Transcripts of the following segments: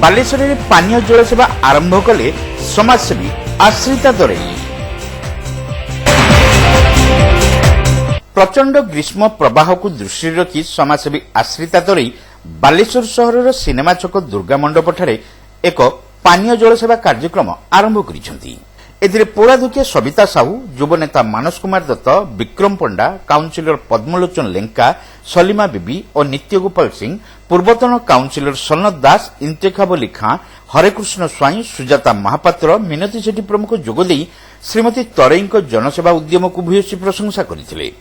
बालेश्वर में पानीय जल सेवा आरंभ कले समाजसेवी आश्रिता दरई। प्रचंड ग्रीष्म प्रवाह को दृष्टि रखी समाजसेवी आश्रिता दरई बालेश्वर सहर सिनेमा छक दुर्गा मंडप ठारे एक पानीय जल सेवा कार्यक्रम आरंभ करिसेंती। एथिरे पौराधुकिया सविता साहू, युवनेता मानस कुमार दत्त, विक्रम पंडा, काउंसिलर पद्मलोचन लेंका, सलीमा बीबी और नित्यगोपाल सिंह, पूर्वतन काउंसिलर सनत दास, इंतेखाबली खां, हरेकृष्ण स्वाई, सुजाता महापात्र, मिनती सेठी प्रमुख जोगदेई श्रीमती तरेई जनसेवा उद्यम को भूयसी प्रशंसा करथिले।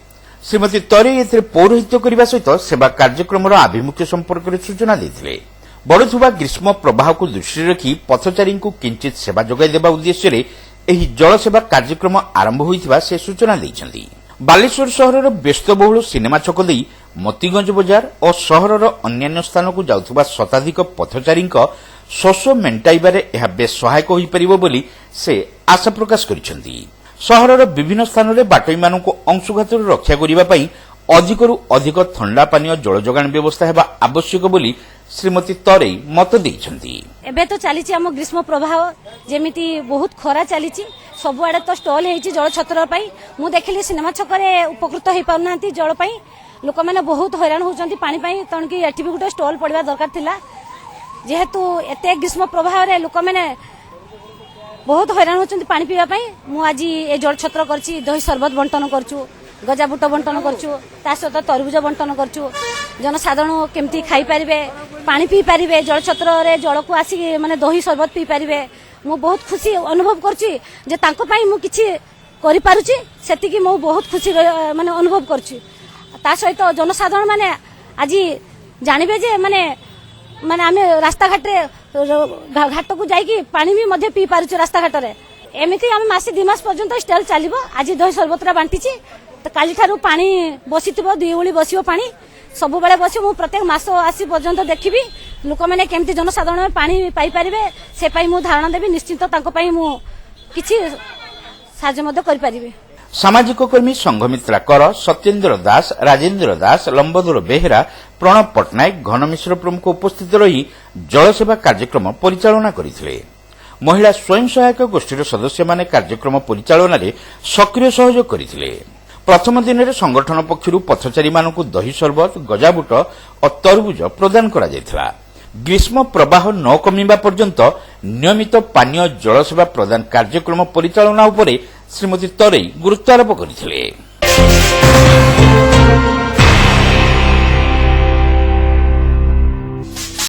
श्रीमती तरेई एथिरे पौरोहित्य करने सहित सेवा कार्यक्रम आभिमुख्य संपर्क में सूचना देथिले। बढ़ुवा ग्रीष्म प्रवाह को दृष्टि रखी पथचारी को किंचित सेवा जोगाई देवा उद्देश्य एही जल सेवा कार्यक्रम आरंभ होइथिबा से सूचना दैछन्ती। बालेश्वर सहरर व्यस्तबहुल सिनेमा छक देई मोतीगंज बजार और सहरर अन्यान्य स्थान को जाउथुबा शताधिक पथचारी शोष मेंटाइबारे एहा बेस सहायक होई परिबो बोली से आशा प्रकाश करिसेंती। सहरर विभिन्न स्थान में बाटोईमानंकु अंशुघातरु रक्षा करिबा पई अधिकरु अधिक थंडा पानीय जल जोगाण व्यवस्था हेबा आवश्यक बोली श्रीमती तरेई मत देइछन्ती। एबे तो चलीछि हम ग्रीष्म प्रभाव जेमिति बहुत खरा चलीछि, सबुआडे तो स्टॉल हेछि जल छत्र पई। मु देखिली सिनेमा छकरे उपकृत होई पाउनांती जल पई, लोक माने बहुत हैरान होउछन्ती पानी पई। तणकी एठी भी गुटे स्टॉल पड़िबा दरकार थिला, जेहेतु एते ग्रीष्म प्रभाव रे लोक माने बहुत हैरान होउछन्ती पानी पीवा पई। मु आज ए जल छत्र करछि, दही शरबत बंटन करछु, गजा बुट बंटन करछु, ता सहित तरबुज बंटन करछु। जनसाधारण केमती खाई पारिबे, पानी पी पारिबे, जल छत्र रे जल को आसी माने दही शरबत पी पारिबे। मु बहुत खुशी अनुभव करछि जे तांको पई मु किछि करि पारुछि, सेति कि मु बहुत खुशी माने अनुभव करछि। ता सहित जनसाधारण माने आज जानिबे जे माने माने आमे रास्ता घाट को जाइकी पानी भी मध्य पी पारुछु रास्ता घाट रे। एमिति हम मासे 2 मास पर्यंत स्टॉल चलिबो। आज दही शरबतरा बांटीछि, तो काली ठारू पानी बसिथिबो, 2 ओळी बसियो पानी सब बेले बसियो। मु प्रत्येक मास आसी पर्यंत देखिबी लोक माने केमती जनसाधारण पानी पाई पारिबे, से पई मु धारणा देबी। निश्चित तांको पई मु किछि साहाय्य मध्य करि पारिबे। सामाजिक कर्मी संघमित्रा कर, सत्येन्द्र दास, राजेन्द्र दास, लंबोदर बेहेरा, प्रणव पट्टनायक, घनमिश्र प्रमुख उपस्थित रही जलसेवा कार्यक्रम परिचालना करथिले। महिला स्वयं सहायक गोष्ठीर सदस्य माने कार्यक्रम परिचालन में सक्रिय सहयोग करथिले। प्रथम दिन में संगठन पक्षर पथचारी मानक दही शरबत, गजाबुट और तरबुज प्रदान करा जायथिला। ग्रीष्म प्रवाह न कमिबा पर्यंत नियमित पानीय जल सेवा प्रदान कार्यक्रम परिचालना उपरे श्रीमती तरेई गुरुत्व आरोप करथिले।